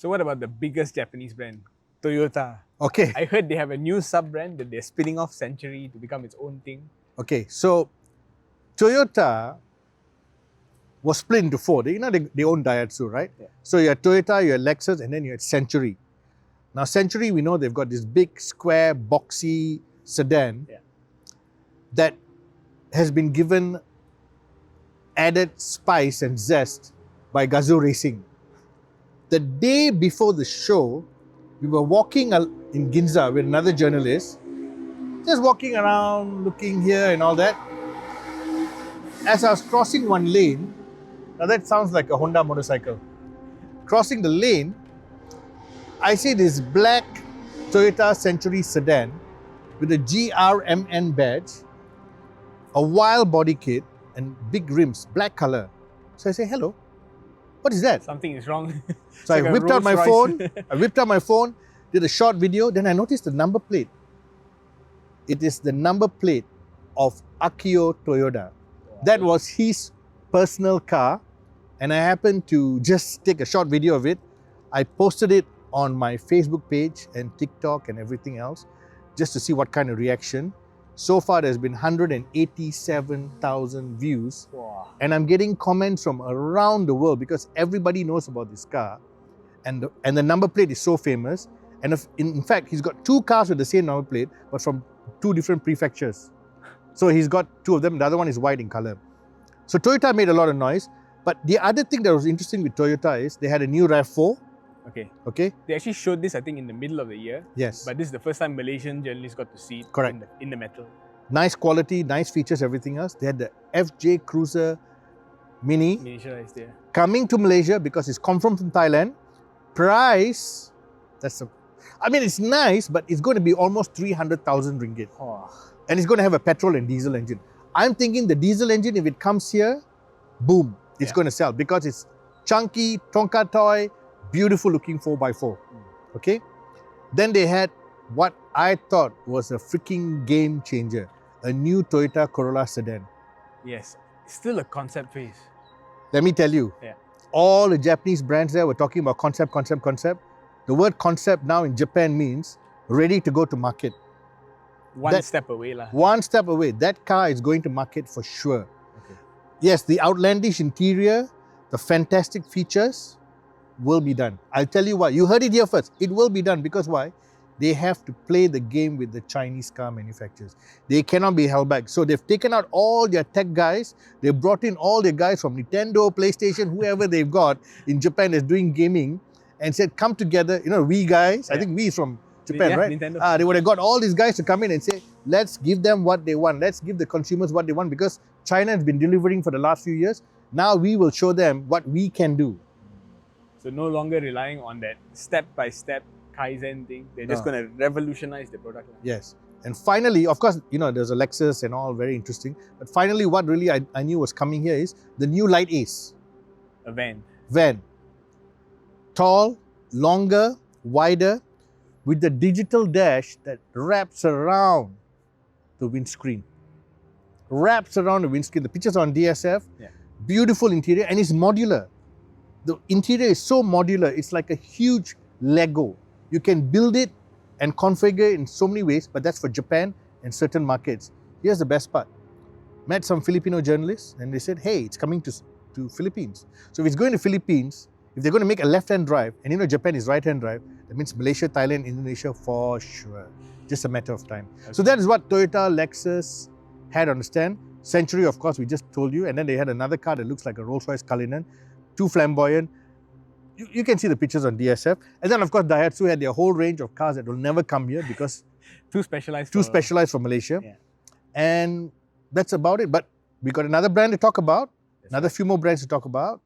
So what about the biggest Japanese brand, Toyota? Okay. I heard they have a new sub-brand that they're spinning off Century to become its own thing. Okay, so Toyota was split into four. You know, they own Daihatsu, right? Yeah. So you had Toyota, you had Lexus, and then you had Century. Now Century, we know they've got this big, square, boxy sedan that has been given added spice and zest by Gazoo Racing. The day before the show, we were walking in Ginza with another journalist, just walking around, looking here and all that. As I was crossing one lane, now that sounds like a Honda motorcycle. Crossing the lane, I see this black Toyota Century sedan with a GRMN badge, a wild body kit, and big rims, black color. So I say, hello, what is that? Something is wrong. So I whipped out my phone, did a short video, then I noticed the number plate. It is the number plate of Akio Toyoda. That was his personal car, and I happened to just take a short video of it. I posted it on my Facebook page and TikTok and everything else, just to see what kind of reaction. So far, there's been 187,000 views. Wow. And I'm getting comments from around the world because everybody knows about this car. And the number plate is so famous. And in fact, he's got two cars with the same number plate, but from two different prefectures. So he's got two of them. The other one is white in color. So Toyota made a lot of noise. But the other thing that was interesting with Toyota is they had a new RAV4. Okay. They actually showed this, I think, in the middle of the year. Yes. But this is the first time Malaysian journalists got to see it. Correct. In the metal. Nice quality, nice features, everything else. They had the FJ Cruiser Mini Miniaturized there. coming to Malaysia because it's confirmed from Thailand. Price, it's nice, but it's going to be almost 300,000 ringgit. Oh. And it's going to have a petrol and diesel engine. I'm thinking the diesel engine, if it comes here, boom, it's going to sell because it's chunky, tonka toy, beautiful looking 4x4. Okay? Then they had what I thought was a freaking game changer, a new Toyota Corolla sedan. Yes, still a concept phase. Let me tell you, all the Japanese brands there were talking about concept. The word concept now in Japan means ready to go to market. One step away. One step away. That car is going to market for sure. Okay. Yes, the outlandish interior, the fantastic features will be done. I'll tell you why. You heard it here first. It will be done because why? They have to play the game with the Chinese car manufacturers. They cannot be held back. So they've taken out all their tech guys. They've brought in all their guys from Nintendo, PlayStation, whoever they've got in Japan that's doing gaming and said, come together. You know, we guys, I think we from Japan, right? Nintendo. They would have got all these guys to come in and say, let's give them what they want. Let's give the consumers what they want because China has been delivering for the last few years. Now we will show them what we can do. So no longer relying on that step-by-step Kaizen thing. They're just going to revolutionize the product line. Yes. And finally, of course, you know, there's a Lexus and all, very interesting. But finally, what really I knew was coming here is the new Light Ace. A van. Tall, longer, wider, with the digital dash that wraps around the windscreen. The pictures on DSF. Yeah. Beautiful interior, and it's modular. The interior is so modular, it's like a huge Lego. You can build it and configure it in so many ways, but that's for Japan and certain markets. Here's the best part. Met some Filipino journalists and they said, hey, it's coming to Philippines. So if it's going to Philippines, if they're going to make a left-hand drive, and you know Japan is right-hand drive, that means Malaysia, Thailand, Indonesia for sure. Just a matter of time. Okay. So that is what Toyota, Lexus had on the stand. Century, of course, we just told you. And then they had another car that looks like a Rolls-Royce Cullinan. Too flamboyant. You can see the pictures on DSF. And then, of course, Daihatsu had their whole range of cars that will never come here because too specialized for Malaysia. Yeah. And that's about it. But we got another brand to talk about, another few more brands to talk about.